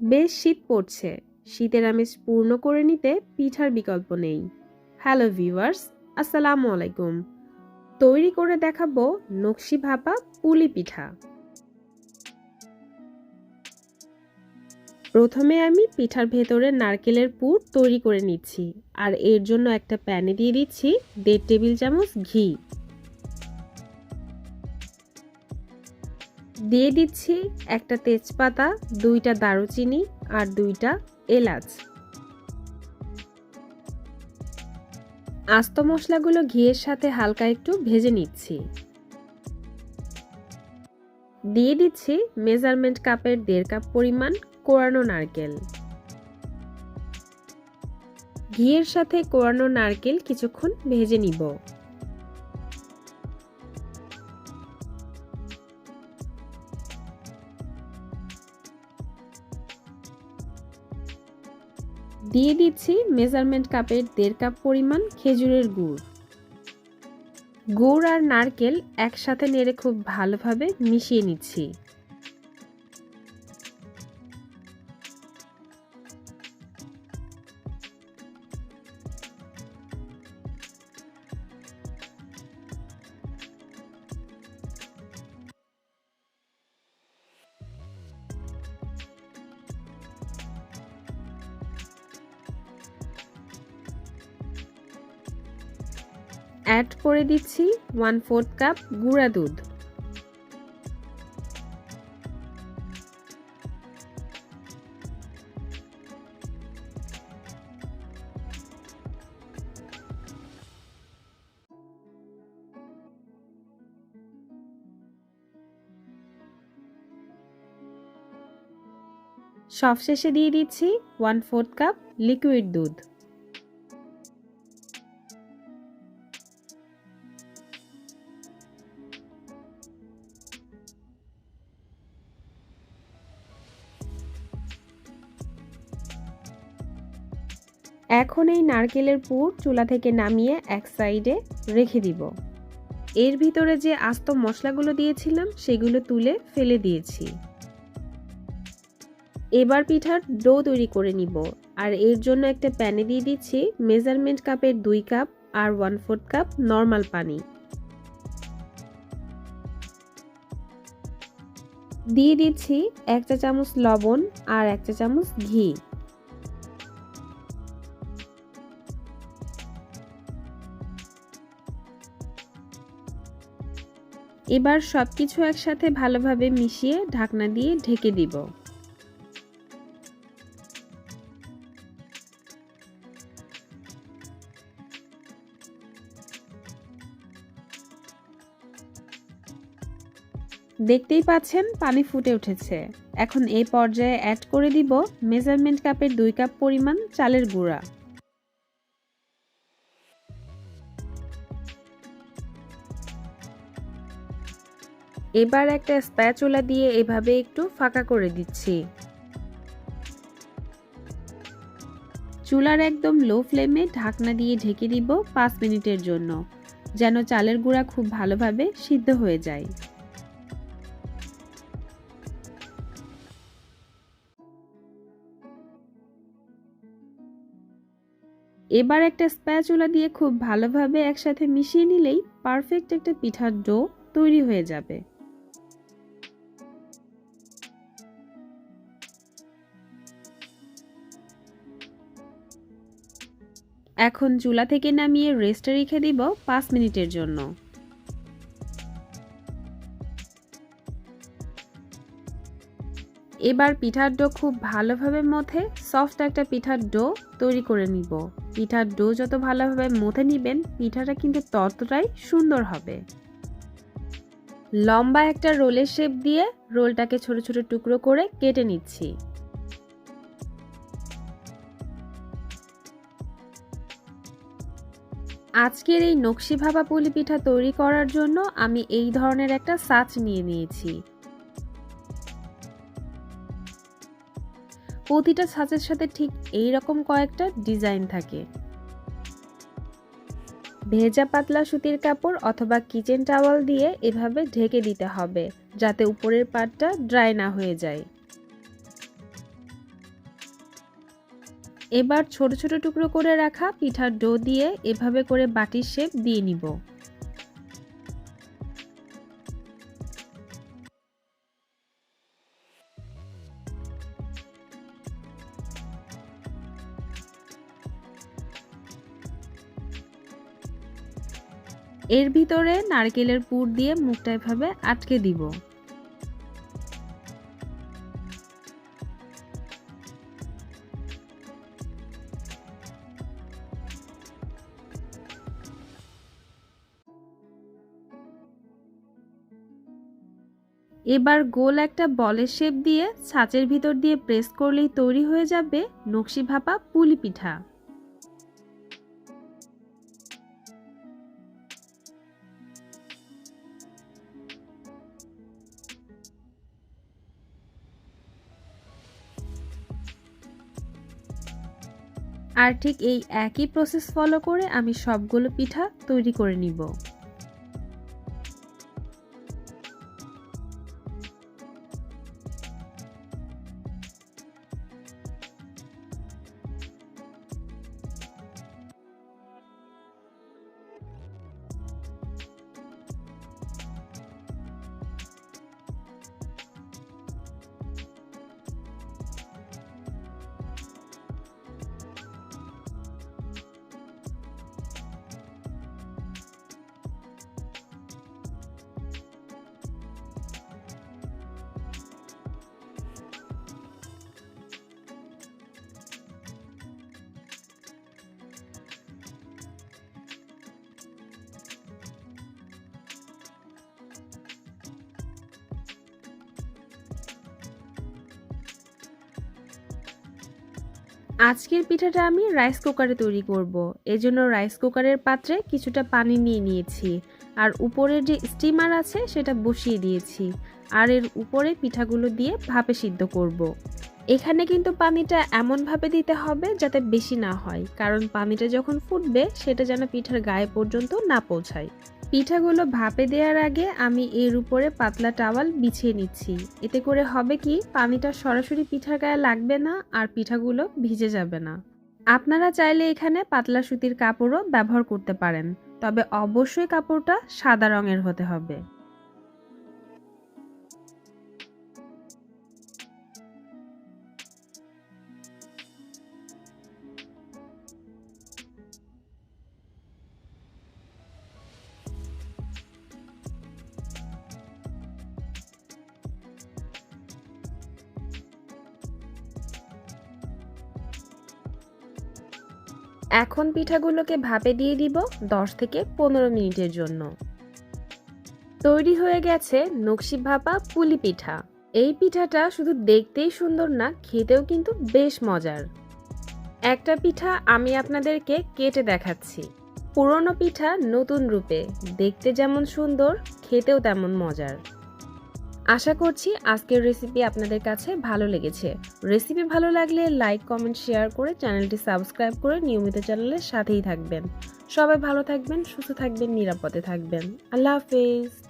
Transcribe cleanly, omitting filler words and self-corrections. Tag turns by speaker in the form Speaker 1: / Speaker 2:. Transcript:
Speaker 1: বেশ শীত পড়ছে, শীতের আমেজ পূর্ণ করে নিতে পিঠার বিকল্প নেই। হ্যালো ভিউয়ার্স, আসসালামু আলাইকুম। তৈরি করে দেখাবো নকশি ভাপা পুলি পিঠা। প্রথমে আমি পিঠার ভেতরে নারকেলের পুর তৈরি করে নিচ্ছি, আর এর জন্য একটা প্যানে দিয়ে দিচ্ছি 1.5 টেবিল চামচ ঘি। দিয়ে দিচ্ছি একটা তেজপাতা, 2টা দারুচিনি আর 2টা এলাচ। আস্ত মশলাগুলো ঘিয়ের সাথে হালকা একটু ভেজে নিচ্ছি। দিয়ে দিচ্ছি মেজারমেন্ট কাপের 1.5 কাপ পরিমাণ কোরানো নারকেল। ঘিয়ের সাথে কোরানো নারকেল কিছুক্ষণ ভেজে নিব। দিয়ে দিচ্ছি মেজারমেন্ট কাপের 1.5 কাপ পরিমাণ খেজুরের গুড়। গুড় আর নারকেল একসাথে নেড়ে খুব ভালোভাবে মিশিয়ে নিচ্ছি। অ্যাড করে দিচ্ছি 1/4 কাপ গুঁড়া দুধ। সবশেষে দিয়ে দিচ্ছি 1/4 কাপ লিকুইড দুধ। এখন এই নারকেলের পুর চুলা থেকে নামিয়ে এক সাইডে রেখে দিব। এর ভিতরে যে আস্ত মশলাগুলো দিয়েছিলাম সেগুলো তুলে ফেলে দিয়েছি। এবার পিঠার ডো তৈরি করে নিব, আর এর জন্য একটা প্যানে দিয়ে দিচ্ছি মেজারমেন্ট কাপের 2 কাপ আর 1/4 কাপ নর্মাল পানি। দিয়ে দিচ্ছি 1 চা চামচ লবণ আর 1 চা চামচ ঘি। এবার সবকিছু একসাথে ভালোভাবে মিশিয়ে ঢাকনা দিয়ে ঢেকে দিব। দেখতেই পাচ্ছেন পানি ফুটে উঠেছে। এখন এই পর্যায়ে অ্যাড করে দিব মেজারমেন্ট কাপের 2 কাপ পরিমাণ চালের গুঁড়া। এবার একটা স্প্যাচুলা দিয়ে এভাবে একটু ফাঁকা করে দিচ্ছি। চুলার একদম লো ফ্লেমে ঢাকনা দিয়ে ঢেকে দিব 5 মিনিটের জন্য, যেন চালের গুঁড়া খুব ভালোভাবে সিদ্ধ হয়ে যায়। এবার একটা স্প্যাচুলা দিয়ে খুব ভালোভাবে একসাথে মিশিয়ে নিলেই পারফেক্ট একটা পিঠার ডো তৈরি হয়ে যাবে। এখন চুলা থেকে নামিয়ে রেস্টে রেখে দিব 5 মিনিটের জন্য। এবার পিঠার ডো খুব ভালোভাবে মথে সফট একটা পিঠার ডো তৈরি করে নিব। পিঠার ডো যত ভালোভাবে মথে নিবেন পিঠাটা কিন্তু ততটাই সুন্দর হবে। লম্বা একটা রোলের শেপ দিয়ে রোলটাকে ছোট ছোট টুকরো করে কেটে নিচ্ছি। আজকের এই নকশি ভাপা পুলি পিঠা তৈরি করার জন্য আমি এই ধরনের একটা ছাঁচ নিয়ে নিয়েছি। প্রতিটা ছাঁচের সাথে ঠিক এই রকম কয়েকটা ডিজাইন থাকে। ভেজা পাতলা সুতির কাপড় অথবা কিচেন টাওয়াল দিয়ে এভাবে ঢেকে দিতে হবে, যাতে উপরের পাটটা ড্রাই না হয়ে যায়। এবার ছোট ছোট টুকরো করে রাখা পিঠার ডো দিয়ে এভাবে করে বাটির শেপ দিয়ে নিব। এর ভিতরে নারকেলের পুর দিয়ে মুখটা এভাবে আটকে দিব। এবার গোল একটা বলের শেপ দিয়ে ছাঁচের ভিতর দিয়ে প্রেস করলেই তৈরি হয়ে যাবে নকশি ভাপা পুলি পিঠা। আর ঠিক এই একই প্রসেস ফলো করে আমি সবগুলো পিঠা তৈরি করে নিব। আজকের পিঠাটা আমি রাইস কুকারে তৈরি করব। এজন্য রাইস কুকারের পাত্রে কিছুটা পানি নিয়ে নিয়েছি আর উপরের যে স্টিমার আছে সেটা বসিয়ে দিয়েছি আর এর উপরে পিঠাগুলো দিয়ে ভাপে সিদ্ধ করব। এখানে কিন্তু পানিটা এমনভাবে দিতে হবে যাতে বেশি না হয়, কারণ পানিটা যখন ফুটবে সেটা যেন পিঠার গায়ে পর্যন্ত না পৌঁছায়। পিঠাগুলো ভাপে দেওয়ার আগে আমি এর উপরে পাতলা টাওয়াল বিছিয়ে নিচ্ছি। এতে করে হবে কি, পানিটা সরাসরি পিঠার গায়ে লাগবে না আর পিঠাগুলো ভিজে যাবে না। আপনারা চাইলে এখানে পাতলা সুতির কাপড়ও ব্যবহার করতে পারেন, তবে অবশ্যই কাপড়টা সাদা রঙের হতে হবে। এখন পিঠাগুলোকে ভাপে দিয়ে দিব 10 থেকে 15 মিনিটের জন্য। তৈরি হয়ে গেছে নকশি ভাপা পুলি পিঠা। এই পিঠাটা শুধু দেখতেই সুন্দর না, খেতেও কিন্তু বেশ মজার। একটা পিঠা আমি আপনাদেরকে কেটে দেখাচ্ছি। পুরনো পিঠা নতুন রূপে, দেখতে যেমন সুন্দর খেতেও তেমন মজার। আশা করছি আজকের রেসিপি আপনাদের কাছে ভালো লেগেছে। রেসিপি ভালো লাগলে লাইক, কমেন্ট, শেয়ার করে চ্যানেলটি সাবস্ক্রাইব করে নিয়মিত চ্যানেলের সাথেই থাকবেন। সবাই ভালো থাকবেন, সুস্থ থাকবেন, নিরাপদে থাকবেন। আল্লাহ হাফেজ।